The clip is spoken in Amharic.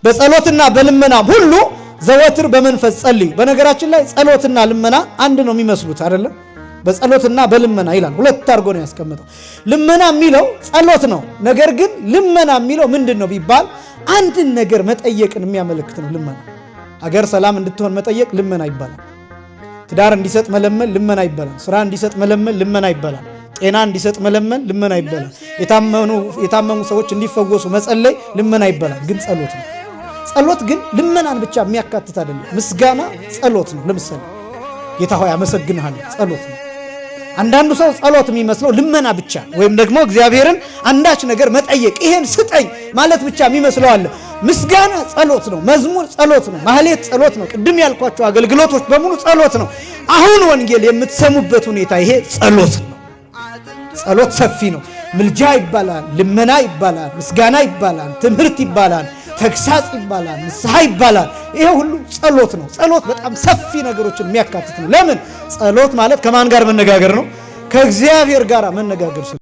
በጸሎትና በልመና ሁሉ ዘወትር በመንፈስ ጸልዩ። በነገራችን ላይ ጸሎትና ልመና አንድ ነው የሚመስሉት አይደለም። በጸሎትና በልመና ይላል፣ ሁለት አድርጎ ነው ያስቀመጠው። ልመና የሚለው ጸሎት ነው። ነገር ግን ልመና የሚለው ምንድን ነው ቢባል አንድን ነገር መጠየቅን የሚያመለክት ነው። ልመና ሀገር ሰላም እንድትሆን መጠየቅ ልመና ይባላል። ትዳር እንዲሰጥ መለመን ልመና ይባላል። ስራ እንዲሰጥ መለመን ልመና ይባላል። ጤና እንዲሰጥ መለመን ልመና ይባላል። የታመሙ ሰዎች እንዲፈወሱ መጸለይ ልመና ይባላል። ግን ጸሎት ነው። ጸሎት ግን ልመናን ብቻ የሚያካትት አይደለም። ምስጋና ጸሎት ነው። ለምሳሌ ጌታ ሆይ አመሰግንሃለሁ ጸሎት ነው። አንዳንዱ ሰው ጸሎት የሚመስለው ልመና ብቻ ወይም ደግሞ እግዚአብሔርን አንዳች ነገር መጠየቅ ይሄን ስጠኝ ማለት ብቻ የሚመስለው አለ። ምስጋና ጸሎት ነው። መዝሙር ጸሎት ነው። ማህሌት ጸሎት ነው። ቅድም ያልኳቸው አገልግሎቶች በሙሉ ጸሎት ነው። አሁን ወንጌል የምትሰሙበት ሁኔታ ይሄ ጸሎት ነው። ጸሎት ሰፊ ነው። ምልጃ ይባላል፣ ልመና ይባላል፣ ምስጋና ይባላል፣ ትምህርት ይባላል፣ ተግሳጽ ይባላል፣ ንስሐ ይባላል። ይሄ ሁሉ ጸሎት ነው። ጸሎት በጣም ሰፊ ነገሮችን የሚያካትት ነው። ለምን? ጸሎት ማለት ከማን ጋር መነጋገር ነው? ከእግዚአብሔር ጋር መነጋገር